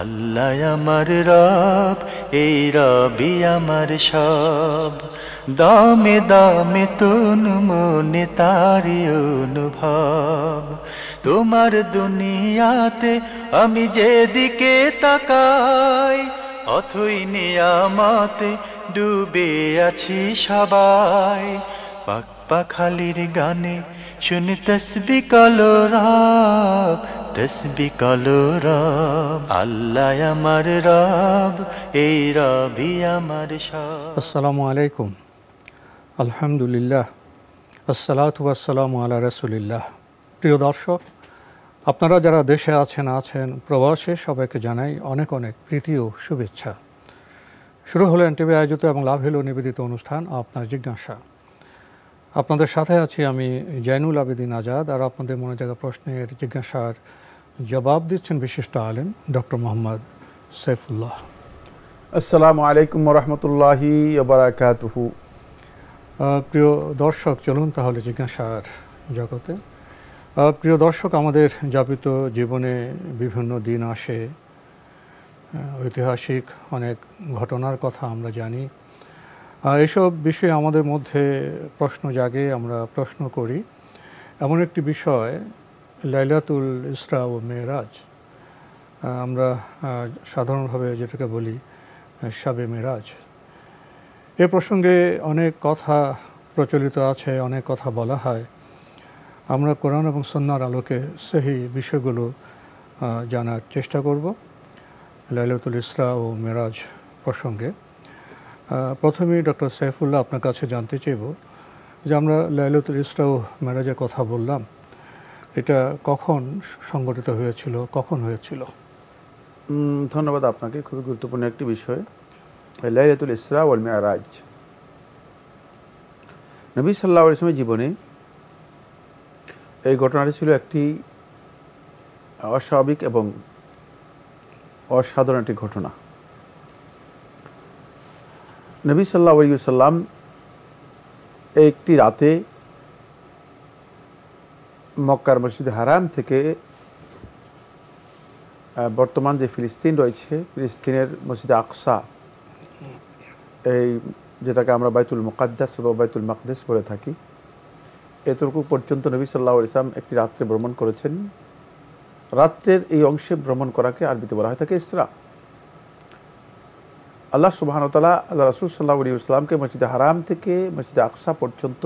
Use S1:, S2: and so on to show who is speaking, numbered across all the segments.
S1: আল্লাহ আমার রব, এই রবি আমার সব। দামে দামে তুন মনে তারি অনুভব। তোমার দুনিয়াতে আমি যেদিকে তাকাই, অথই নিয়ামতে ডুবে আছি সবাই। পাক পাখালির গানে শুনি তসবি কলো রব, তসবি কলো রব। আল্লাহ আমার রব, এই রবি আমার সব।
S2: আসসালামু আলাইকুম, আলহামদুলিল্লাহ, আসসালাতু ওয়াসসালামু আলা রাসূলিল্লাহ। প্রিয় দর্শক, আপনারা যারা দেশে আছেন প্রবাসে, সবাইকে জানাই অনেক অনেক প্রীতি ও শুভেচ্ছা। শুরু হলো এনটিভি আয়োজিত এবং লাভ হলো নিবেদিত অনুষ্ঠান আপনার জিজ্ঞাসা। আপনাদের সাথে আছি আমি জয়নুল আবেদিন আজাদ, আর আপনাদের মনে জায়গা প্রশ্নের জিজ্ঞাসার জবাব দিচ্ছেন বিশিষ্ট আলেম ডক্টর মোহাম্মদ সাইফুল্লাহ।
S3: আসসালামু আলাইকুম ওয়া রাহমাতুল্লাহি ওয়া বারাকাতুহু।
S2: প্রিয় দর্শক, চলুন তাহলে জিজ্ঞাসার জগতে। প্রিয় দর্শক, আমাদের যাপিত জীবনে বিভিন্ন দিন আসে, ঐতিহাসিক অনেক ঘটনার কথা আমরা জানি। এসব বিষয়ে আমাদের মধ্যে প্রশ্ন জাগে, আমরা প্রশ্ন করি। এমন একটি বিষয় লাইলাতুল ইসরা ও মেরাজ, আমরা সাধারণভাবে যেটাকে বলি শাবে মেরাজ। এ প্রসঙ্গে অনেক কথা প্রচলিত আছে, অনেক কথা বলা হয়। আমরা কোরআন এবং সুন্নাহর আলোকে সেই বিষয়গুলো জানার চেষ্টা করব লাইলাতুল ইসরা ও মেরাজ প্রসঙ্গে। প্রথমেই ডক্টর সাইফুল্লাহ, আপনার কাছে জানতে চাইব যে আমরা লাইলাতুল ইসরা ও মেরাজের কথা বললাম, এটা কখন সংগঠিত হয়েছিল, কখন হয়েছিল?
S3: ধন্যবাদ আপনাকে। খুবই গুরুত্বপূর্ণ একটি বিষয় লাইলাতুল ইসরা ওয়াল মিরাজ। নবী সাল্লাল্লাহু আলাইহি ওয়াসাল্লামের জীবনে এই ঘটনাটি ছিল একটি অস্বাভাবিক এবং অসাধারণ একটি ঘটনা। নবী সাল্লাল্লাহু আলাইহি ওয়াসাল্লাম একটি রাতে মক্কার মসজিদে হারাম থেকে বর্তমান যে ফিলিস্তিন রয়েছে, ফিলিস্তিনের মসজিদে আকসা, এই যেটাকে আমরা বাইতুল মুকাদ্দাস বা বাইতুল মাকদিস বলে থাকি, এতটুকু পর্যন্ত নবী সাল্লাল্লাহু আলাইহি ওয়াসাল্লাম একটি রাত্রে ভ্রমণ করেছেন। রাত্রের এই অংশে ভ্রমণ করাকে আরবিতে বলা হয় থাকে ইসরা। আল্লাহ সুবহানাহু ওয়া তাআলা আল্লাহ রাসূল সাল্লাল্লাহু আলাইহি ওয়াসাল্লামকে মসজিদে হারাম থেকে মসজিদে আকসা পর্যন্ত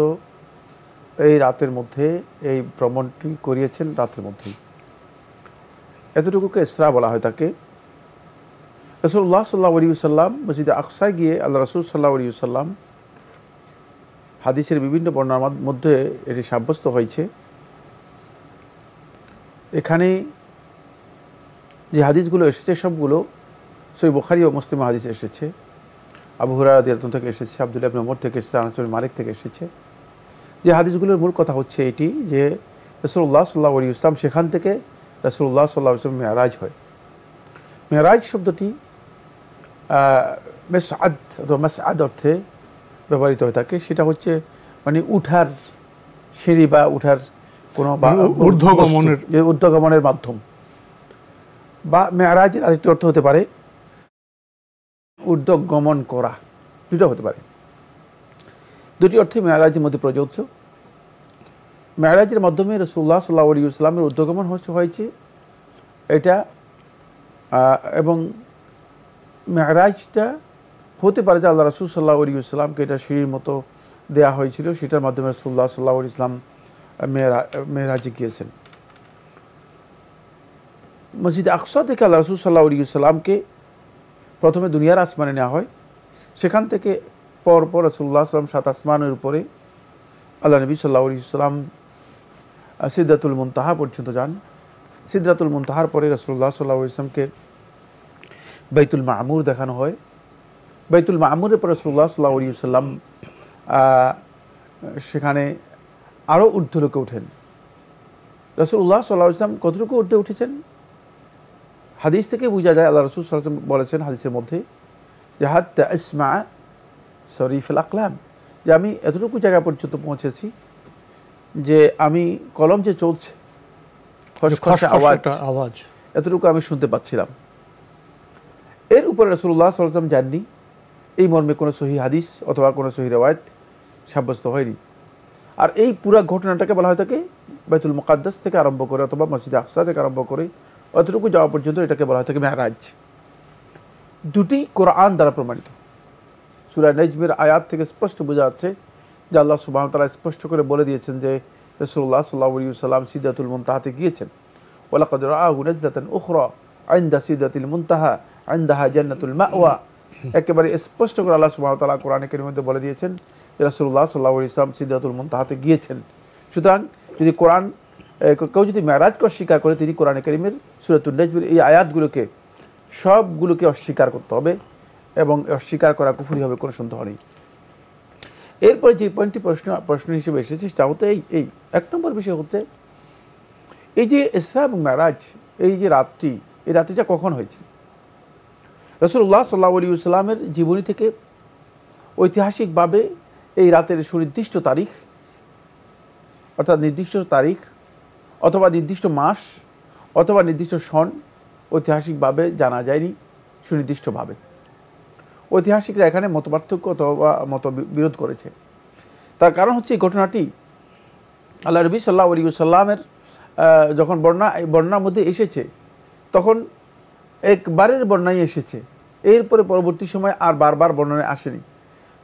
S3: এই রাতের মধ্যে এই ভ্রমণটি করিয়েছেন, রাতের মধ্যেই। এতটুকুকে ইসরা বলা হয় থাকে। রাসূলুল্লাহ সাল্লাল্লাহু আলাইহি ওয়াসাল্লাম মসজিদে আকসায় গিয়ে আল্লাহ রাসূল সাল্লাল্লাহু আলাইহি ওয়াসাল্লাম, হাদিসের বিভিন্ন বর্ণনার মধ্যে এটি সাব্যস্ত হয়েছে। এখানে যে হাদিসগুলো এসেছে সবগুলো সহিহ বুখারী ও মুসলিম হাদিস এসেছে। আবু হুরায়রা রাদিয়াল্লাহু আনহু থেকে এসেছে, আব্দুল্লাহ ইবনে ওমর থেকে এসেছে, আনাস ইবনে মালিক থেকে এসেছে। যে হাদিসগুলোর মূল কথা হচ্ছে এটি যে রাসূলুল্লাহ সাল্লাল্লাহু আলাইহি ওয়াসাল্লাম সেখান থেকে রাসূলুল্লাহ সাল্লাল্লাহু আলাইহি ওয়াসাল্লাম মেরাজ হয়। মেরাজ শব্দটি মেসআদ অথবা মাসআদ অর্থে ব্যবহৃত হয়ে থাকে। সেটা হচ্ছে মানে উঠার সিঁড়ি বা উঠার কোনো ঊর্ধ্বগমনের মাধ্যম। বা মেরাজের আরেকটি অর্থ হতে পারে ঊর্ধ্বগমন করা, দুটো হতে পারে। দুটি অর্থে মেরাজের মধ্যে প্রযোজ্য। মেরাজের মাধ্যমে রাসূলুল্লাহ সাল্লাল্লাহু আলাইহি ওয়াসাল্লামের ঊর্ধ্বগমন হয়েছে এটা, এবং মেরাজটা হতে পারে যে আল্লাহ রাসূল সাল্লাল্লাহু আলাইহি ওয়াসাল্লামকে এটা সিঁড়ির মতো দেয়া হয়েছিল, সেটার মাধ্যমে রাসূলুল্লাহ সাল্লাল্লাহু আলাইহি ওয়াসাল্লাম মেরাজে গিয়েছেন। মসজিদে আকসা থেকে আল্লাহ রাসূল সাল্লাল্লাহু আলাইহি ওয়াসাল্লামকে প্রথমে দুনিয়ার আসমানে নেওয়া হয়। সেখান থেকে পরপর রাসূলুল্লাহ সাল্লাল্লাহু আলাইহি ওয়াসাল্লাম 7 আসমানের উপরে আল্লাহ নবী সাল্লাল্লাহু আলাইহি ওয়াসাল্লাম সিদরাতুল মুনতাহা পর্যন্ত যান। সিদরাতুল মুনতাহার পরে রাসূলুল্লাহ সাল্লাল্লাহু আলাইহি ওয়াসাল্লামকে বাইতুল মামুর দেখানো হয়। বাইতুল মামুরের পরে রাসূলুল্লাহ সাল্লাল্লাহু আলাইহি ওয়াসাল্লাম সেখানে আরও ঊর্ধ্বলোকে ওঠেন। রাসূলুল্লাহ সাল্লাল্লাহু আলাইহি ওয়াসাল্লাম কতটুকু ঊর্ধ্বে উঠেছেন হাদিস থেকে বোঝা যায়। আল্লাহ রাসূল সাল্লাল্লাহু আলাইহি ওয়াসাল্লাম বলেছেন হাদিসের মধ্যে যে হাত্তা ইসমা সরিফুল আকলাম, যে আমি এতটুকু জায়গা পর্যন্ত পৌঁছেছি যে আমি কলম যে চলছে আওয়াজ এতটুকু আমি শুনতে পাচ্ছিলাম। এর উপরে রাসূলুল্লাহ সাল্লাল্লাহু আলাইহি ওয়াসাল্লাম যাননি, এই মর্মে কোনো সহি হাদিস অথবা কোনো সহি রিওয়ায়াত সাব্যস্ত হয়নি। আর এই পুরো ঘটনাটাকে বলা হয় থাকে বাইতুল মুকাদ্দাস থেকে আরম্ভ করে অথবা মসজিদে আকসা থেকে আরম্ভ করে অতটুকু যাওয়া পর্যন্ত এটাকে বলা হয় থাকে মেরাজ। দুটি কোরআন দ্বারা প্রমাণিত। সূরা নাজমের আয়াত থেকে স্পষ্ট বোঝা যাচ্ছে যে আল্লাহ সুবহানাহু ওয়া তাআলা স্পষ্ট করে বলে দিয়েছেন যে রাসূলুল্লাহ সাল্লাল্লাহু আলাইহি ওয়াসাল্লাম সিদরাতুল মুনতাহাতে গিয়েছেন। ওয়ালাকাদ রাআহু নাজলাতান উখরা ইনদা সিদরাতিল মুনতাহা ইনদাহা জান্নাতুল মাওয়া। একেবারে স্পষ্ট করে আল্লাহ সুবহানাহু ওয়া তাআলা কোরআনে কারীমের মধ্যে বলে দিয়েছেন যে রাসূলুল্লাহ সাল্লাল্লাহু আলাইহি ওয়াসাল্লাম সিদরাতুল মুনতাহাতে গিয়েছেন। সুতরাং যদি কোরআন কেউ যদি মেরাজকে অস্বীকার করে, তিনি কোরআনে কারীমের সূরাতুন নাজমের এই আয়াতগুলোকে সবগুলোকে অস্বীকার করতে হবে এবং অস্বীকার করা কুফরি হবে, কোনো সন্দেহ নেই। এরপরে যে পয়েন্টটি প্রশ্ন হিসেবে এসেছে সেটা হচ্ছে এই এক নম্বর বিষয় হচ্ছে এই যে ইসরা এবং মেরাজ, এই যে রাত্রি, এই রাত্রিটা কখন হয়েছে? রাসূলুল্লাহ সাল্লাল্লাহু আলাইহি ওয়াসাল্লামের জীবনী থেকে ঐতিহাসিকভাবে এই রাতের সুনির্দিষ্ট তারিখ, অর্থাৎ নির্দিষ্ট তারিখ অথবা নির্দিষ্ট মাস অথবা নির্দিষ্ট সন ঐতিহাসিকভাবে জানা যায়নি সুনির্দিষ্টভাবে। ঐতিহাসিকরা এখানে মতপার্থক্য অথবা মতবিরোধ করেছে। তার কারণ হচ্ছে এই ঘটনাটি আল্লাহ নবী সাল্লাল্লাহু আলাইহি ওয়াসাল্লামের যখন বর্ণনার মধ্যে এসেছে তখন একবারের বর্ণনায় এসেছে, এরপরে পরবর্তী সময় আর বারবার বর্ণনায় আসেনি।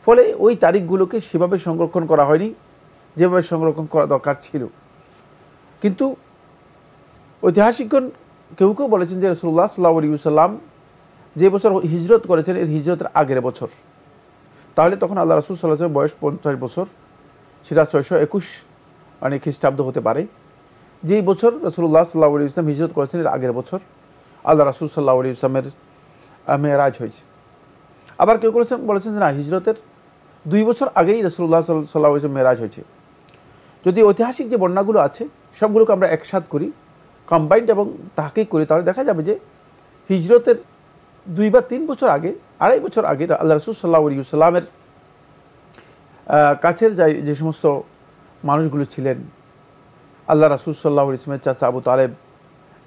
S3: ফলে ওই তারিখগুলোকে সেভাবে সংরক্ষণ করা হয়নি যেভাবে সংরক্ষণ করা দরকার ছিল। কিন্তু ঐতিহাসিকগণ কেউ কেউ বলেছেন যে রাসূলুল্লাহ সাল্লাল্লাহু আলাইহি ওয়াসাল্লাম যে বছর হিজরত করেছেন এর হিজরতের আগের বছর, তাহলে তখন আল্লাহ রাসূল সাল্লাল্লাহু আলাইহি ওয়াসাল্লামের বয়স 50 বছর, সেটা 621 মানে খ্রিস্টাব্দ হতে পারে। যেই বছর রাসূলুল্লাহ সাল্লাল্লাহু আলাইহি ওয়াসাল্লাম হিজরত করেছেন এর আগের বছর আল্লাহ রাসূল সাল্লাল্লাহু আলাইহি ওয়াসাল্লামের মেরাজ হয়েছে। আবার কেউ বলেছেন যে না, হিজরতের 2 বছর আগেই রাসূলুল্লাহ সাল্লাল্লাহু আলাইহি ওয়াসাল্লাম মেরাজ হয়েছে। যদি ঐতিহাসিক যে বর্ণনাগুলো আছে সবগুলোকে আমরা একসাথ করি, কম্বাইন্ড এবং তাহকিক করি, তাহলে দেখা যাবে যে হিজরতের 2 বা 3 বছর আগে, 2.5 বছর আগে আল্লাহ রাসূল সাল্লাল্লাহু আলাইহি ওয়াসাল্লামের কাছের যে সমস্ত মানুষগুলো ছিলেন, আল্লাহ রাসূল সাল্লাল্লাহু আলাইহি ওয়াসাল্লামের চাচা আবু তালেব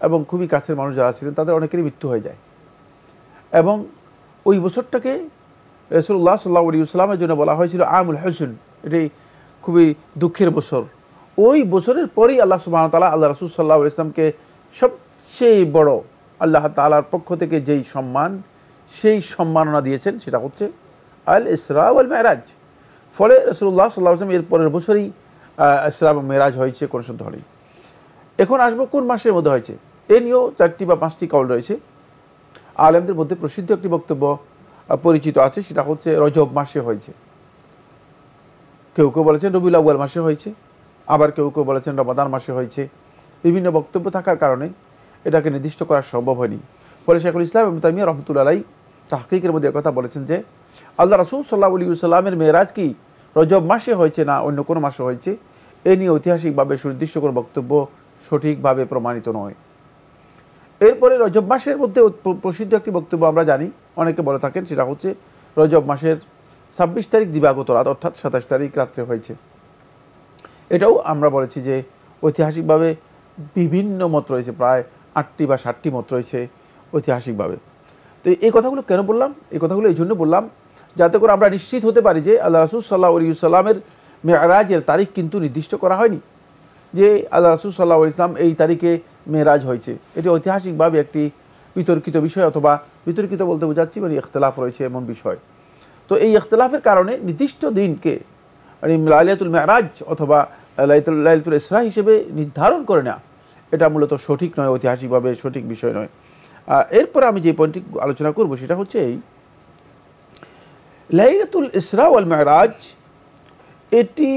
S3: এবং খুবই কাছের মানুষ যারা ছিলেন তাদের অনেকেরই মৃত্যু হয়ে যায়। এবং ওই বছরটাকে রাসূলুল্লাহ সাল্লাল্লাহু আলাইহি ওয়াসাল্লামের জন্য বলা হয়েছিল আমুল হুজন, এটি খুবই দুঃখের বছর। ওই বছরের পরেই আল্লাহ সুবহানাহু ওয়া তাআলা আল্লাহ রাসূল সাল্লাল্লাহু আলাইহি ওয়াসাল্লামকে সবচেয়ে বড় আল্লাহ তাআলার পক্ষ থেকে যেই সম্মান, সেই সম্মাননা দিয়েছেন সেটা হচ্ছে আল ইসরা ওয়াল মেরাজ। ফলে রাসূলুল্লাহ সাল্লাল্লাহু আলাইহি ওয়াসাল্লাম এর পরের বছরই ইসরা এবং মেরাজ হয়েছে, কোনো সন্দেহ নেই। এখন আসবো কোন মাসের মধ্যে হয়েছে, এ নিয়েও 4টি বা 5টি কওল রয়েছে। আলেমদের মধ্যে প্রসিদ্ধ একটি বক্তব্য পরিচিত আছে, সেটা হচ্ছে রজব মাসে হয়েছে। কেউ কেউ বলেছেন রবিউল আউয়াল মাসে হয়েছে, আবার কেউ কেউ বলেছেন রমাদান মাসে হয়েছে। বিভিন্ন বক্তব্য থাকার কারণে এটাকে নির্দিষ্ট করা সম্ভব হয়নি। ফলে শাইখুল ইসলাম ইবনে তাইমিয়া রাহমাতুল্লাহি আলাইহি তাহকিকের মধ্যে কথা বলেছেন যে আল্লাহ রাসূল সাল্লাল্লাহু আলাইহি ওয়াসাল্লামের মেরাজ কি রজব মাসে হয়েছে না অন্য কোনো মাসে হয়েছে, এ নিয়ে ঐতিহাসিকভাবে সুনির্দিষ্ট কোনো বক্তব্য সঠিকভাবে প্রমাণিত নয়। এরপরে রজব মাসের মধ্যে প্রসিদ্ধ একটি বক্তব্য আমরা জানি, অনেকে বলে থাকেন, সেটা হচ্ছে রজব মাসের 26 তারিখ দিবাগত রাত, অর্থাৎ 27 তারিখ রাত্রে হয়েছে। এটাও আমরা বলেছি যে ঐতিহাসিকভাবে বিভিন্ন মত রয়েছে, প্রায় 8টি বা 7টি মত রয়েছে ঐতিহাসিকভাবে। তো এই কথাগুলো কেন বললাম? এই কথাগুলো এই জন্য বললাম যাতে করে আমরা নিশ্চিত হতে পারি যে আল্লাহ রাসূল সাল্লাল্লাহু আলাইহি ওয়াসাল্লামের মেরাজের তারিখ কিন্তু নির্দিষ্ট করা হয়নি যে আল্লাহ রাসূল সাল্লাল্লাহু আলাইহি ওয়াসাল্লাম এই তারিখে মেরাজ হয়েছে। এটি ঐতিহাসিকভাবে একটি বিতর্কিত বিষয়, অথবা বিতর্কিত বলতে বোঝাচ্ছি মানে ইখতিলাফ রয়েছে এমন বিষয়। তো এই ইখতিলাফের কারণে নির্দিষ্ট দিনকে মানে লাইলাতুল মেরাজ অথবা লাইলাতুল ইসরা হিসেবে নির্ধারণ করে নেওয়া, এটা মূলত সঠিক নয়, ঐতিহাসিকভাবে সঠিক বিষয় নয়। এরপর আমি যে পয়েন্টটি আলোচনা করব সেটা হচ্ছে এই লাইলাতুল ইসরা ওয়াল মেরাজ, এটি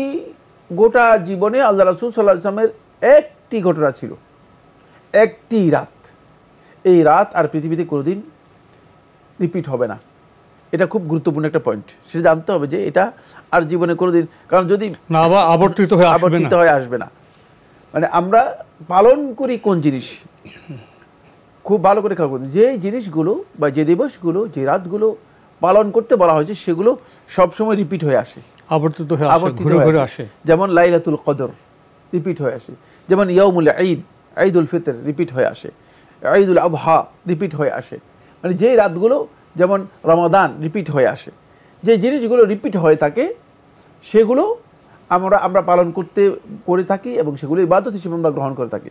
S3: গোটা জীবনে আল্লাহ রাসূল সাল্লাল্লাহু আলাইহি ওয়াসাল্লামের একটি ঘটনা ছিল, একটি রাত। এই রাত আর পৃথিবীতে কোনোদিন রিপিট হবে না। এটা খুব গুরুত্বপূর্ণ একটা পয়েন্ট, সেটা জানতে হবে যে এটা আর জীবনে কোনোদিন, কারণ যদি
S2: না আবর্তিত হয়ে
S3: আসবে না। মানে আমরা পালন করি কোন জিনিস খুব ভালো করে খেয়াল করুন, যে জিনিসগুলো বা যে দিবসগুলো যে রাতগুলো পালন করতে বলা হয়েছে সেগুলো সবসময় রিপিট হয়ে আসে,
S2: আবর্তিত হয়ে আসে।
S3: যেমন লাইলাতুল কদর রিপিট হয়ে আসে, যেমন ইয়াউমুল ঈদ, ঈদুল ফিতর রিপিট হয়ে আসে, ঈদুল আযহা রিপিট হয়ে আসে। মানে যেই রাতগুলো যেমন রমাদান রিপিট হয়ে আসে, যে জিনিসগুলো রিপিট হয়ে থাকে সেগুলো আমরা পালন করে থাকি এবং সেগুলো ইবাদত হিসেবে আমরা গ্রহণ করে থাকি।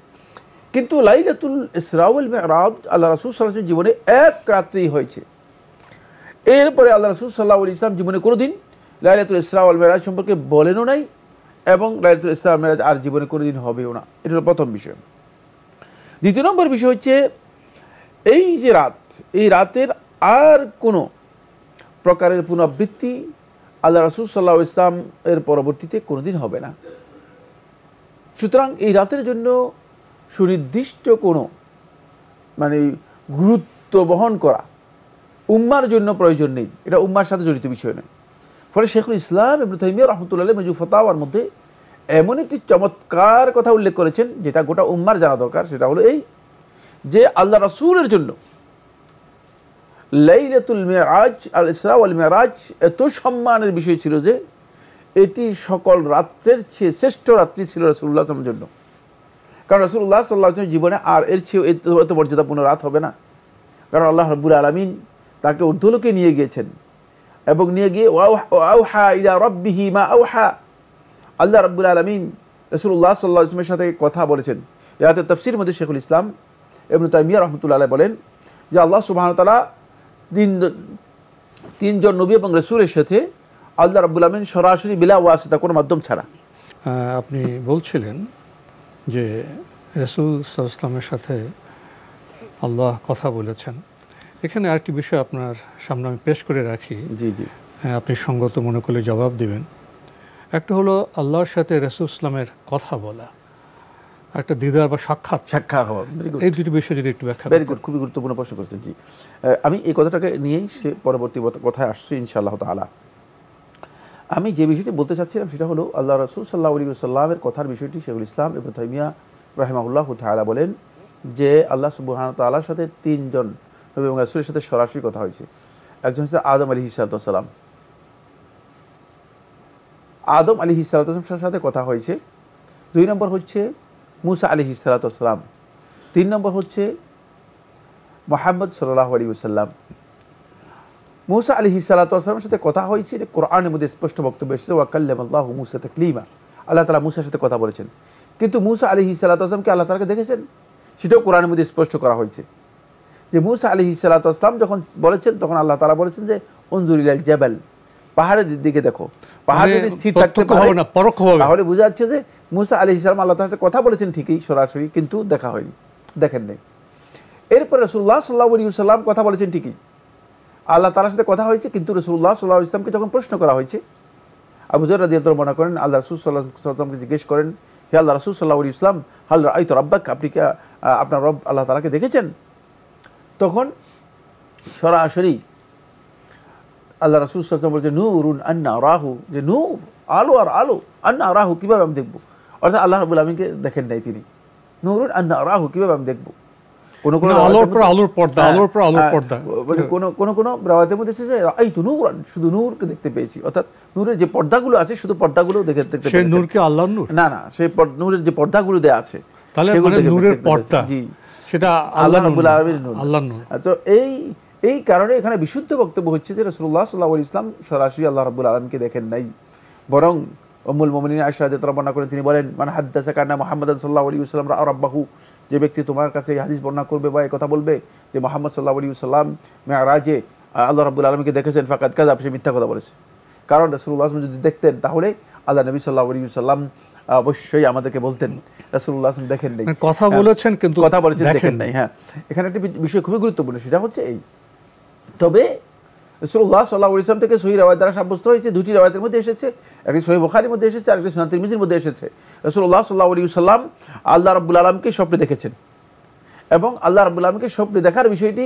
S3: কিন্তু লাইলাতুল ইসরা ওয়াল মিরাজ আল্লাহ রাসূল সাল্লাল্লাহু আলাইহি ওয়াসাল্লাম জীবনে এক রাত্রেই হয়েছে। এরপরে আল্লাহ রাসূল সাল্লাল্লাহু আলাইহি ওয়াসাল্লাম জীবনে কোনোদিন লাইলাতুল ইসরা ওয়াল মিরাজ সম্পর্কে বলেনও নাই এবং লাইলাতুল ইসরা ওয়াল মিরাজ আর জীবনে কোনোদিন হবেও না। এটা হলো প্রথম বিষয়। দ্বিতীয় নম্বর বিষয় হচ্ছে এই যে রাত, এই রাতের আর কোনো প্রকারের পুনরাবৃত্তি আল্লাহ রাসূল সাল্লাল্লাহু আলাইহি ওয়াসাল্লাম এর পরবর্তীতে কোনোদিন হবে না। সুতরাং এই রাতের জন্য সুনির্দিষ্ট কোনো মানে গুরুত্ব বহন করা উম্মার জন্য প্রয়োজন নেই, এটা উম্মার সাথে জড়িত বিষয় নয়। ফলে শেখুল ইসলাম ইবনে তাইমিয়া রাহমাতুল্লাহ আলাইহি মাজমু ফাতাওয়ার মধ্যে এমন একটি চমৎকার কথা উল্লেখ করেছেন যেটা গোটা উম্মার জানা দরকার। সেটা হলো এই যে আল্লাহ রাসূলের জন্য লাইলাতুল মিরাজ আল ইসরা ওয়াল মিরাজ এত সম্মানের বিষয় ছিল যে এটি সকল রাত্রের চেয়ে শ্রেষ্ঠ রাত্রি ছিল রাসূলুল্লাহ সাল্লাল্লাহু আলাইহি ওয়াসাল্লামের জন্য। কারণ রাসূলুল্লাহ সাল্লাল্লাহু আলাইহি ওয়াসাল্লাম জীবনে আর এর চেয়ে এত মর্যাদাপূর্ণ রাত হবে না। কারণ আল্লাহ রাব্বুল আলামিন তাকে ঊর্ধ্বলোকে নিয়ে গিয়েছেন এবং নিয়ে গিয়ে আওহা ইলা রাব্বিহি মা আওহা, আল্লাহ রাব্বুল আলামিন রাসূলুল্লাহ সাল্লাল্লাহু আলাইহি ওয়াসাল্লামের সাথে কথা বলেছেন। এতে তাফসীর মধ্যে শেখুল ইসলাম ইবনে তাইমিয়া রাহমাতুল্লাহ আলাইহি বলেন যে আল্লাহ সুবহানাহু ওয়া তাআলা তিনজন নবী এবং রাসূলের সাথে আল্লাহ রাব্বুল আলামিন সরাসরি বিলা ওয়াসিতা কোনো মাধ্যম ছাড়া।
S2: আপনি বলছিলেন যে রাসূল সাল্লাল্লাহু আলাইহি ওয়াসাল্লামের সাথে আল্লাহ কথা বলেছেন। এখানে আরেকটি বিষয় আপনার সামনে আমি পেশ করে রাখি,
S3: জি জি,
S2: আপনি সঙ্গত মনে করলে জবাব দিবেন। একটা হলো আল্লাহর সাথে রাসূল ইসলামের কথা বলা, একটা দিদার বা সাক্ষাৎ হওয়া, এই দুটি বিষয় যদি একটু ব্যাখ্যা।
S3: ভেরি গুড, খুবই গুরুত্বপূর্ণ প্রশ্ন করেছেন। জি, আমি এই কথাটাকে নিয়েই সে পরবর্তী কথায় আসছি ইনশাআল্লাহ তাআলা। আমি যে বিষয়টি বলতে চাচ্ছিলাম সেটা হলো আল্লাহ রাসূল সাল্লাল্লাহু আলাইহি ওয়াসাল্লামের কথার বিষয়টি শেখুল ইসলাম ইবনে তাইমিয়া রাহিমাহুল্লাহু তাআলা বলেন যে আল্লাহ সুবহানাহু ওয়া তাআলার সাথে তিনজন নবী এবং রাসূলের সাথে সরাসরি কথা হয়েছে। একজন হচ্ছে আদম আলাইহিস সালাম, আদম আলাইহিস সালামের সাথে কথা হয়েছে। দুই নম্বর হচ্ছে মুসা আলাইহিস সালাম, তিন নম্বর হচ্ছে মুহাম্মদ সাল্লাল্লাহু আলাইহি ওয়াসাল্লাম। মুসা আলাইহিস সালামের সাথে কথা হয়েছে, এটা কোরআনের মধ্যে স্পষ্ট বক্তব্য এসেছে, ওয়া কাল্লামাল্লাহু মুসা তাকলিমা, আল্লাহ তাআলা মুসার সাথে কথা বলেছেন। কিন্তু মুসা আলাইহিস সালামকে আল্লাহ তাআলা দেখেছেন, সেটাও কোরআনের মধ্যে স্পষ্ট করা হয়েছে যে মুসা আলাইহিস সালাম যখন বলেছেন তখন আল্লাহ তাআলা বলেছেন যে উনজুর ইলাল জাবাল, পাহাড়ের দিকে দেখো, পাহাড় যদি স্থির থাকতে পারে না পরোক্ষভাবে, তাহলে বোঝা যাচ্ছে যে মুসা আলাইহিস সালাম আল্লাহ তাআলার সাথে কথা বলেছেন ঠিকই সরাসরি, কিন্তু দেখা হয়নি, দেখেন নাই। এরপরে রাসূলুল্লাহ সাল্লাল্লাহু আলাইহি ওয়াসাল্লাম কথা বলেছেন ঠিকই, আল্লাহ তাআলার সাথে কথা হয়েছে, কিন্তু রাসূলুল্লাহ সাল্লাল্লাহু আলাইহি ওয়াসাল্লামকে যখন প্রশ্ন করা হয়েছে, আবু যর রাদিয়াল্লাহু আনহু মনে করেন আল্লাহ রাসূল সাল্লাল্লাহু আলাইহি ওয়াসাল্লামকে জিজ্ঞেস করেন, হে আল্লাহ রাসূল সাল্লাল্লাহু আলাইহি ওয়াসাল্লাম, হাল রাআইতু রাব্বাক, আপনি কি আপনার রব আল্লাহ তাআলাকে দেখেছেন? তখন সরাসরি আল্লাহ রাসূল সাল্লাল্লাহু আলাইহি ওয়াসাল্লাম বলেছে নূরুন আন্না আরাহু, যে নূর, আলো আর আলো, আন্না আরাহু, কিভাবে আমি দেখব? অর্থাৎ আল্লাহ রাব্বুল আলামিনকে দেখেন নাই তিনি। নূরুন আন্না আরাহু, কিভাবে আমি দেখব? কোন কোন
S2: আলোর পর আলোর পর্দা, আলোর পর আলোর পর্দা,
S3: মানে কোন রাওয়াতের মধ্যে এসেছে রাআইতু নূরান, শুধু নূরকে দেখতে পেয়েছি, অর্থাৎ নূরের যে পর্দাগুলো আছে শুধু পর্দাগুলো দেখতে পেয়েছি।
S2: সেই নূর কি আল্লাহর নূর?
S3: না না, সেই নূরের যে পর্দাগুলো দেয়া আছে,
S2: তাহলে মানে নূরের পর্দা, জি, সেটা
S3: আল্লাহ রাব্বুল আলামিনের নূর,
S2: আল্লাহর নূর।
S3: তো এই কারণে এখানে বিশুদ্ধ বক্তব্য হচ্ছে যে রাসূলুল্লাহ সাল্লাল্লাহু আলাইহি ওয়াসাল্লাম সরাসরি আল্লাহ রাব্বুল আলামিনকে দেখেন নাই, বরং উম্মুল মুমিনিন আয়েশা রাদিয়াল্লাহু বর্ণনা করেন, তিনি বলেন মান হাদ্দাসাকা আন্না মুহাম্মাদান সাল্লাল্লাহু আলাইহি ওয়াসাল্লাম রাআ রাব্বাহু, যে ব্যক্তি তোমার কাছে এই হাদিস বর্ণনা করবে বা এই কথা বলবে যে মুহাম্মদ সাল্লাল্লাহু আলাইহি ওয়াসাল্লাম মিরাজে আল্লাহ রাব্বুল আলামিনকে দেখেছেন, ফাকাদ কাযাব, সে মিথ্যা কথা বলেছে। কারণ রাসূলুল্লাহ সাল্লাল্লাহু আলাইহি ওয়াসাল্লাম যদি দেখতেন তাহলে আল্লাহ নবী সাল্লাল্লাহু আলাইহি ওয়াসাল্লাম অবশ্যই আমাদেরকে বলতেন রাসূলুল্লাহ সাল্লাল্লাহু আলাইহি ওয়াসাল্লাম দেখেন নাই,
S2: কথা বলেছেন কিন্তু
S3: কথা বলেছেন দেখেন নাই। হ্যাঁ, এখানে একটা বিষয় খুবই গুরুত্বপূর্ণ, সেটা হচ্ছে এই, তবে রাসূলুল্লাহ সাল্লাল্লাহু আলাইহি ওয়াসাল্লাম থেকে সহিহ রিওয়ায়াত দ্বারা সাব্যস্ত হয়েছে, দুটি রিওয়ায়াতের মধ্যে এসেছে, একটি সহিহ বুখারীর মধ্যে এসেছে আর একটি সুনান তিরমিজির মধ্যে এসেছে, রাসূলুল্লাহ সাল্লাল্লাহু আলাইহি ওয়াসাল্লাম আল্লাহ রাব্বুল আলামিনকে স্বপ্নে দেখেছেন। এবং আল্লাহ রাব্বুল আলামিনকে স্বপ্নে দেখার বিষয়টি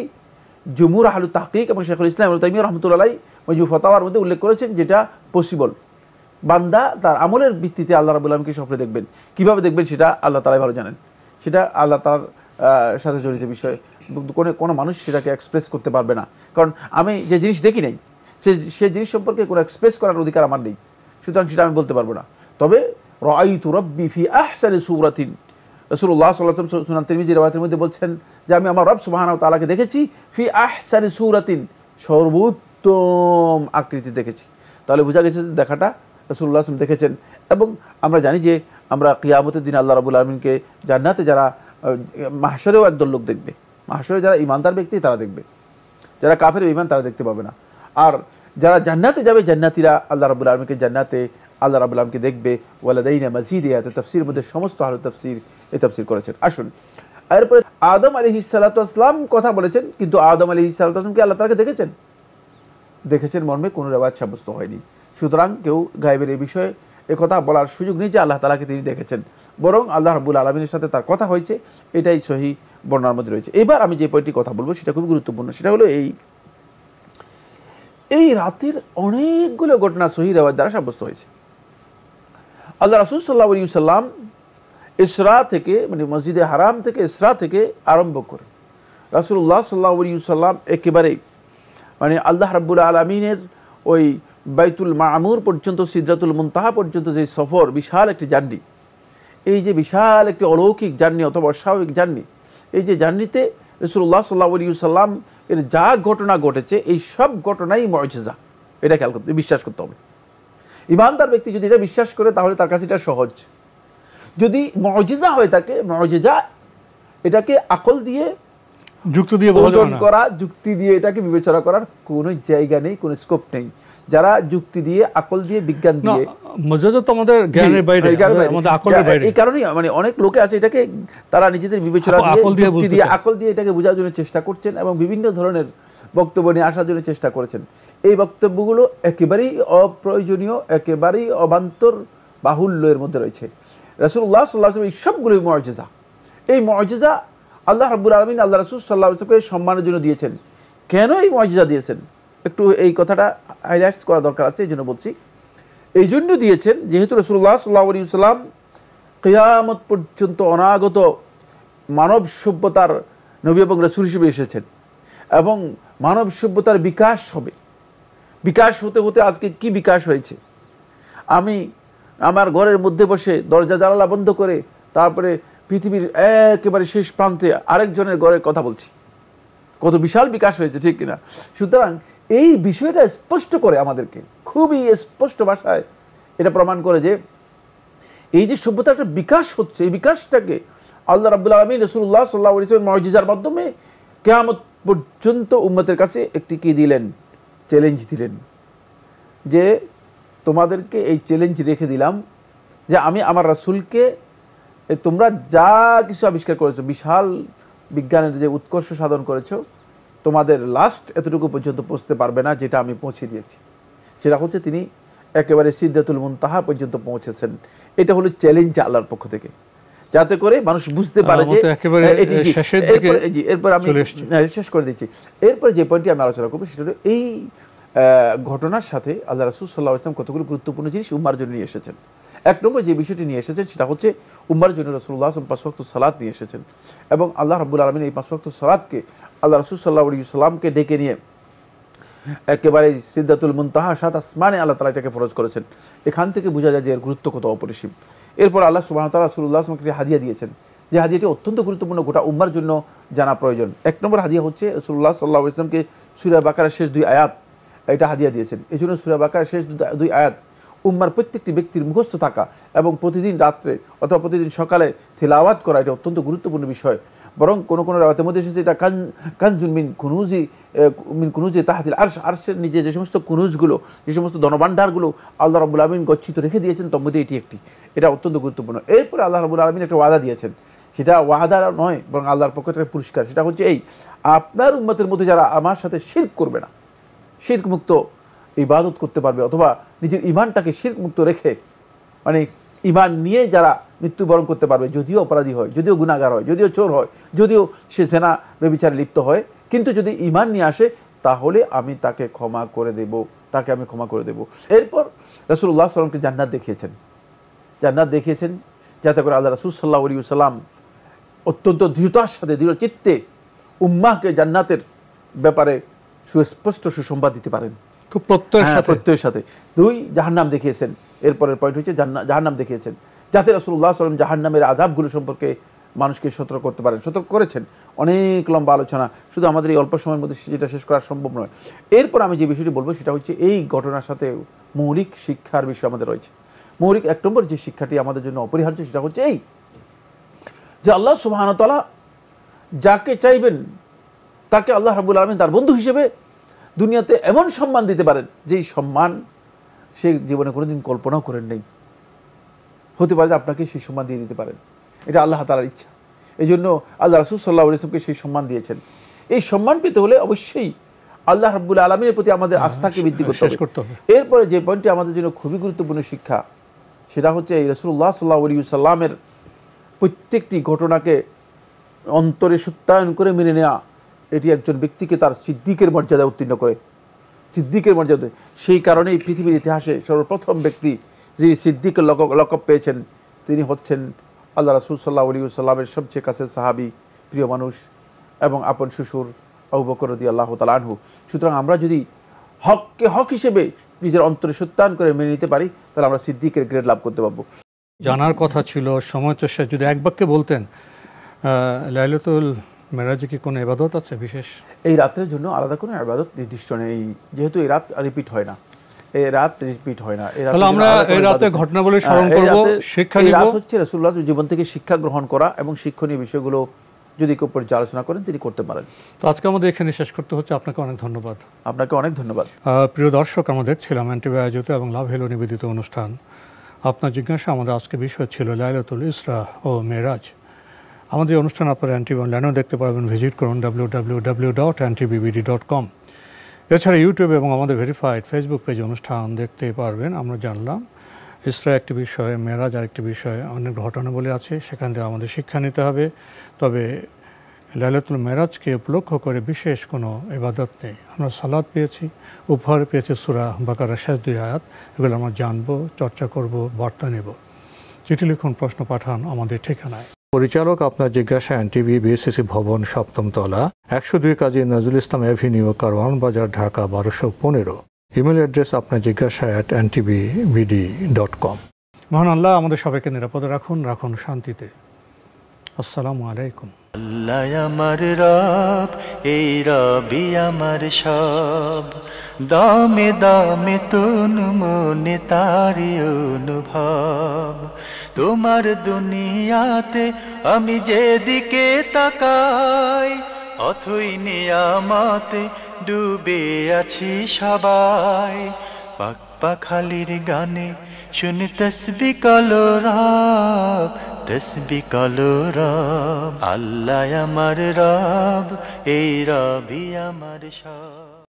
S3: জুমহুর আহলুত তাহকিক এবং শেখুল ইসলাম ইবনে তাইমিয়া রাহমাতুল্লাহি আলাইহি মাজমু ফাতাওয়ার মধ্যে উল্লেখ করেছেন যেটা পসিবল, বান্দা তার আমলের ভিত্তিতে আল্লাহ রাব্বুল আলামিনকে স্বপ্নে দেখবেন। কিভাবে দেখবেন সেটা আল্লাহ তাআলাই ভালো জানেন, সেটা আল্লাহ তার সাথে জড়িত বিষয়, কোনো মানুষ সেটাকে এক্সপ্রেস করতে পারবে না। কারণ আমি যে জিনিস দেখি নাই সে জিনিস সম্পর্কে কোনো এক্সপ্রেস করার অধিকার আমার নেই, সুতরাং সেটা আমি বলতে পারবো না। তবে রাআইতু রাব্বি ফি আহসানি সূরাতিন, রাসূলুল্লাহ সাল্লাল্লাহু আলাইহি ওয়াসাল্লাম সুনান তিরমিজি riwayat-এর মধ্যে বলছেন যে আমি আমার রব সুবহানাহু ওয়া তাআলাকে দেখেছি ফি আহসানি সূরাতিন, সর্বোত্তম আকৃতি দেখেছি। তাহলে বোঝা গেছে যে দেখাটা রাসূলুল্লাহ সাল্লাল্লাহু আলাইহি ওয়াসাল্লাম দেখেছেন। এবং আমরা জানি যে আমরা কিয়ামতের দিন আল্লাহ রাব্বুল আলামিনকে জান্নাতে যারা মাহশরেও একদল লোক দেখবে, মাহশরে যারা ঈমানদার ব্যক্তি তারা দেখবে, যারা কাফের ঈমান তারা দেখতে পাবে না। আর যারা জান্নাতে যাবে জান্নাতীরা আল্লাহ রাব্বুল আলামিনকে জান্নাতে আল্লাহ রাব্বুল আলামিনকে দেখবে। ওয়ালাদাইনা মাজিদ, এত তাফসীরের মধ্যে সমস্ত আহলে তাফসীর এই তাফসীর করেছেন। আসুন এরপরে আদম আলাইহিস সালাতু ওয়াসসালাম কথা বলেছেন, কিন্তু আদম আলাইহিস সালাতু ওয়াসসালাম কি আল্লাহ তাআলাকে দেখেছেন? দেখেছেন মর্মে কোনো রিওয়ায়াত সাব্যস্ত হয়নি। সুতরাং কেউ গায়েবের এই বিষয়ে এ কথা বলার সুযোগ নেই যে আল্লাহ তাআলাকে তিনি দেখেছেন, বরং আল্লাহ রাব্বুল আলামিনের সাথে তার কথা হয়েছে, এটাই সহিহ বর্ণনার মধ্যে রয়েছে। এবার আমি যে পয়েন্টটি কথা বলবো সেটা খুব গুরুত্বপূর্ণ। সেটা হলো এই রাতের অনেকগুলো ঘটনা সহিহ রিওয়ায়াত দ্বারা সাব্যস্ত হয়েছে। আল্লাহ রাসূল সাল্লাল্লাহু আলাইহি ওয়াসাল্লাম ইসরা থেকে, মানে মসজিদে হারাম থেকে ইসরা থেকে আরম্ভ করে রাসূলুল্লাহ সাল্লাল্লাহু আলাইহি ওয়াসাল্লাম একেবারে মানে আল্লাহ রাব্বুল আলামিনের ওই বাইতুল মামুর পর্যন্ত, সিদরাতুল মুনতাহা পর্যন্ত যে সফর, বিশাল একটি জার্নি, এই যে বিশাল একটি অলৌকিক জার্নি অথবা অস্বাভাবিক জার্নি, এই যে জার্নিতে রাসূলুল্লাহ সাল্লাল্লাহু আলাইহি ওয়াসাল্লাম এর যা ঘটনা ঘটেছে এই সব ঘটনাই মুজিজা। এটা খেয়াল করতে, বিশ্বাস করতে হবে। ঈমানদার ব্যক্তি যদি এটা বিশ্বাস করে তাহলে তার কাছে এটা সহজ। যদি মুজিজা হয়ে থাকে, মুজিজা এটাকে আকল দিয়ে
S2: যুক্তি দিয়ে
S3: ওজন করা, যুক্তি দিয়ে এটাকে বিবেচনা করার কোনো জায়গা নেই, কোনো স্কোপ নেই। যারা যুক্তি দিয়ে, আকল দিয়ে, বিজ্ঞান দিয়ে,
S2: মুজিজা তো আমাদের জ্ঞানের বাইরে, আমাদের আকলের বাইরে।
S3: এই কারণেই মানে অনেক লোকে আছে এটাকে তারা নিজেদের বিবেচনা দিয়ে, যুক্তি দিয়ে, আকল দিয়ে এটাকে বোঝার জন্য চেষ্টা করছেন এবং বিভিন্ন ধরনের বক্তব্য নিয়ে আসার জন্য চেষ্টা করেছেন। এই বক্তব্যগুলো একেবারেই অপ্রয়োজনীয়, একেবারেই অবান্তর, বাহুল্যের মধ্যে রয়েছে। রাসূলুল্লাহ সাল্লাল্লাহু আলাইহি ওয়াসাল্লাম এই সবগুলোই মুজিজা। এই মুজিজা আল্লাহ রাব্বুল আলামিন আল্লাহ রাসূল সাল্লাল্লাহু আলাইহি ওয়াসাল্লামকে সম্মানের জন্য দিয়েছেন। কেন এই মুজিজা দিয়েছেন একটু এই কথাটা হাইলাইট করা দরকার আছে, এই জন্য বলছি। এই জন্য দিয়েছেন যেহেতু রাসূলুল্লাহ সাল্লাল্লাহু আলাইহি ওয়াসাল্লাম কিয়ামত পর্যন্ত অনাগত মানব সভ্যতার নবী এবং রাসূল হিসেবে এসেছেন এবং মানব সভ্যতার বিকাশ হবে। বিকাশ হতে হতে আজকে কি বিকাশ হয়েছে, আমি আমার ঘরের মধ্যে বসে দরজা জানালা বন্ধ করে তারপরে পৃথিবীর একেবারে শেষ প্রান্তে আরেকজনের ঘরের কথা বলছি। কত বিশাল বিকাশ হয়েছে, ঠিক কিনা? সুতরাং এই বিষয়টা স্পষ্ট করে আমাদেরকে, খুবই স্পষ্ট ভাষায় এটা প্রমাণ করে যে এই যে সভ্যতার একটা বিকাশ হচ্ছে, এই বিকাশটাকে আল্লাহ রাব্বুল আলামিন রাসূলুল্লাহ সাল্লাল্লাহু আলাইহি ওয়াসাল্লামের মুজিজার মাধ্যমে কিয়ামত পর্যন্ত উম্মতের কাছে একটি কি দিলেন, চ্যালেঞ্জ দিলেন যে তোমাদেরকে এই চ্যালেঞ্জ রেখে দিলাম যে আমি আমার রাসূলকে, তোমরা যা কিছু আবিষ্কার করেছো, বিশাল বিজ্ঞানের যে উৎকর্ষ সাধন করেছো, তোমাদের লাস্ট এতটুকু পর্যন্ত পৌঁছতে পারবে না যেটা আমি পৌঁছে দিয়েছি। সেটা হচ্ছে তিনি একেবারে সিদরাতুল মুনতাহা পর্যন্ত পৌঁছেছেন। এটা হলো চ্যালেঞ্জ আল্লাহর পক্ষ থেকে, যাতে করে মানুষ বুঝতে পারে যে এরপর আমি শেষ করে দিচ্ছি। এরপর যে পয়েন্টটি আমি আলোচনা করবো সেটা হলো এই ঘটনার সাথে আল্লাহ রাসূল সাল্লাল্লাহু আলাইহি ওয়াসাল্লাম কতগুলো গুরুত্বপূর্ণ জিনিস উম্মার জন্য নিয়ে এসেছেন। এক নম্বর যে বিষয়টি নিয়ে এসেছেন সেটা হচ্ছে উম্মার জন্য রাসূলুল্লাহ সাল্লাল্লাহু আলাইহি ওয়াসাল্লাম 5 ওয়াক্ত সালাত নিয়ে এসেছেন এবং আল্লাহ রাব্বুল আলামিন এই 5 ওয়াক্ত সালাতকে আল্লাহ রাসূল সাল্লাল্লাহু আলাইহি ওয়াসাল্লামকে ডেকে নিয়ে একেবারে সিদরাতুল মুনতাহা, সাত আসমানে আল্লাহ তাআলা এটাকে ফরজ করেছেন। এখান থেকে বোঝা যায় যে এর গুরুত্ব কত অপরিসীম। এরপর আল্লাহ সুবহানাহু ওয়া তাআলা রাসূলুল্লাহ সাল্লাল্লাহু আলাইহি ওয়াসাল্লামকে হাদিয়া দিয়েছেন, যে হাদিয়াটি অত্যন্ত গুরুত্বপূর্ণ, গোটা উম্মার জন্য জানা প্রয়োজন। এক নম্বর হাদিয়া হচ্ছে রাসূলুল্লাহ সাল্লাল্লাহু আলাইহি ওয়াসাল্লামকে সূরা বাকারার শেষ 2 আয়াত এটা হাদিয়া দিয়েছেন। এই জন্য সূরা বাকারার শেষ 2 আয়াত উম্মার প্রত্যেকটি ব্যক্তির মুখস্থ থাকা এবং প্রতিদিন রাত্রে অথবা প্রতিদিন সকালে তিলাওয়াত করা এটা অত্যন্ত গুরুত্বপূর্ণ বিষয়। বরং কোনো রাওয়াতের মধ্যে এসেছে এটা কানজুন মিন কুনুজি তাহতিল আরশ, আরশের নিচে যে সমস্ত কুনুজগুলো, যে সমস্ত ধনভাণ্ডারগুলো আল্লাহ রাব্বুল আলামিন গচ্ছিত রেখে দিয়েছেন তার মধ্যে এটি একটি। এটা অত্যন্ত গুরুত্বপূর্ণ। এরপরে আল্লাহ রাব্বুল আলামিন একটা ওয়াদা দিয়েছেন, সেটা ওয়াদা নয় বরং আল্লাহর পক্ষ থেকে পুরস্কার। সেটা হচ্ছে এই, আপনার উম্মতের মধ্যে যারা আমার সাথে শিরক করবে না, শিরক মুক্ত ইবাদত করতে পারবে অথবা নিজের ঈমানটাকে শিরক মুক্ত রেখে মানে ঈমান নিয়ে যারা মৃত্যুবরণ করতে পারবে, যদিও অপরাধী হয়, যদিও গুনাহগার হয়, যদিও চোর হয়, যদিও সে জেনা ব্যভিচারে লিপ্ত হয়, কিন্তু যদি ঈমান নিয়ে আসে তাহলে আমি তাকে ক্ষমা করে দেব, তাকে আমি ক্ষমা করে দেব। এরপর রাসূলুল্লাহ সাল্লাল্লাহু আলাইহি ওয়াসাল্লামকে জান্নাত দেখিয়েছেন যাতে করে আল্লাহ রাসূল সাল্লাল্লাহু আলাইহি ওয়াসাল্লাম অত্যন্ত দৃঢ়তার সাথে, দৃঢ় চিত্তে উম্মাহকে জান্নাতের ব্যাপারে সুস্পষ্ট সুসংবাদ দিতে পারেন,
S2: খুব প্রত্যয়ের
S3: সাথে। 2 জাহান্নাম দেখিয়েছেন। এরপরের পয়েন্ট হচ্ছে জাহান্নাম দেখিয়েছেন যাতে রাসূলুল্লাহ সাল্লাল্লাহু আলাইহি ওয়াসাল্লাম জাহান্নামের আযাবগুলো সম্পর্কে মানুষকে সতর্ক করতে পারেন, সতর্ক করেছেন। অনেক লম্বা আলোচনা, শুধু আমাদের এই অল্প সময়ের মধ্যে যেটা শেষ করা সম্ভব নয়। এরপর আমি যে বিষয়টি বলবো সেটা হচ্ছে এই ঘটনার সাথে মৌলিক শিক্ষার বিষয় আমাদের রয়েছে। মৌলিক 1 নম্বর যে শিক্ষাটি আমাদের জন্য অপরিহার্য সেটা হচ্ছে এই, যে আল্লাহ সুবহানাহু ওয়া তাআলা যাকে চাইবেন তাকে আল্লাহ রাব্বুল আলামিন তার বন্ধু হিসেবে দুনিয়াতে এমন সম্মান দিতে পারেন যেই সম্মান সে জীবনে কোনোদিন কল্পনাও করেন নাই। হতে পারে যে আপনাকে সেই সম্মান দিয়ে দিতে পারেন, এটা আল্লাহ তাআলার ইচ্ছা। এই জন্য আল্লাহ রাসূল সাল্লাল্লাহু আলাইহি ওয়াসাল্লামকে সেই সম্মান দিয়েছেন। এই সম্মান পেতে হলে অবশ্যই আল্লাহ রাব্বুল আলামিনের প্রতি আমাদের আস্থাকে বৃদ্ধি করতে হবে। এরপরে যে পয়েন্টটি আমাদের জন্য খুবই গুরুত্বপূর্ণ শিক্ষা সেটা হচ্ছে এই রাসূলুল্লাহ সাল্লাল্লাহু আলাইহি ওয়াসাল্লামের প্রত্যেকটি ঘটনাকে অন্তরে সত্যায়ন করে মেনে নেওয়া, এটি একজন ব্যক্তিকে তার সিদ্দিকের মর্যাদা উত্তীর্ণ করে, সিদ্দিকের মর্যাদা। সেই কারণেই পৃথিবীর ইতিহাসে সর্বপ্রথম ব্যক্তি যিনি সিদ্দিকের লকব পেয়েছেন তিনি হচ্ছেন আল্লাহ রাসূল সাল্লাল্লাহু আলাইহি ওয়াসাল্লামের সবচেয়ে কাছের সাহাবী, প্রিয় মানুষ এবং আপন শ্বশুর আবু বকর রাদিয়াল্লাহু তাআলা আনহু। সুতরাং আমরা যদি হককে হক হিসেবে নিজের অন্তরে সত্যায়ন করে মেনে নিতে পারি তাহলে আমরা সিদ্দিকের গ্রেড লাভ করতে পারবো।
S2: জানার কথা ছিল, সময় তো শেষ। যদি এক বাক্যে বলতেন লাইলাতুল মেরাজে কি কোনো ইবাদত আছে বিশেষ?
S3: এই রাতের জন্য আলাদা কোনো ইবাদত নির্দিষ্ট নেই, যেহেতু এই রাত রিপিট হয় না, এই রাত রিপিট হয় না।
S2: তাহলে আমরা এই রাতে ঘটনাবলী স্মরণ করব, শিক্ষা নিব। এই রাত
S3: হচ্ছে রাসূলুল্লাহর জীবন থেকে শিক্ষা গ্রহণ করা এবং শিক্ষণীয় বিষয়গুলো যদি কেউ পর্যালোচনা করেন তিনি করতে পারেন।
S2: তো আজকে আমাদের এখানে শেষ করতে হচ্ছে। আপনাকে অনেক ধন্যবাদ।
S3: আপনাকে অনেক ধন্যবাদ।
S2: প্রিয় দর্শক, আমরা দেখছিলাম এনটিভি আয়োজিত এবং লাভ হেলো নিবেদিত অনুষ্ঠান আপনার জিজ্ঞাসা। আমাদের আজকে বিষয় ছিল লাইলাতুল ইসরা ও মেরাজ। আমাদের অনুষ্ঠান আপনারা এনটিভি অনলাইনেও দেখতে পারবেন, ভিজিট করুন www.ntvbd.com। এছাড়া ইউটিউবে এবং আমাদের ভেরিফাইড ফেসবুক পেজে অনুষ্ঠান দেখতে পারবেন। আমরা জানলাম ইসরা একটি বিষয়, মেরাজ আরেকটি বিষয়, অনেক ঘটনাবলী আছে, সেখান থেকে আমাদের শিক্ষা নিতে হবে। তবে লাইলাতুল মেরাজকে উপলক্ষ করে বিশেষ কোনো ইবাদত নেই। আমরা সালাত পেয়েছি, উপহার পেয়েছি সূরা বাকারার শেষ 2 আয়াত, এগুলো আমরা জানবো, চর্চা করব, বার্তা নেব। চিঠি লিখুন, প্রশ্ন পাঠান আমাদের ঠিকানায়। পরিচালক আপনার জিজ্ঞাসা, এনটিভি, বিএসসিসি ভবন, 7ম তলা, 102 কাজী নজরুল ইসলাম এভিনিউ, কারওয়ান বাজার, ঢাকা 1215। ইমেল অ্যাড্রেস আপনার জিজ্ঞাসা @ntvbd.com। মহান আল্লাহ আমাদের সবাইকে নিরাপদে রাখুন, রাখুন শান্তিতে। আসসালামু আলাইকুম।
S1: আল্লাহ আমার রব, এই রবি আমার সব, দামে দামে তুন মনে তারি অনুভব। তোমার দুনিয়াতে আমি যেদিকে তাকাই, অথই নিয়ামতে ডুবে আছি সবাই। পাক পাখালির গানে শুনি তসবিহ কলরব, তসবিহ কলরব। আল্লাহ আমার রব, এই রবি আমার সব।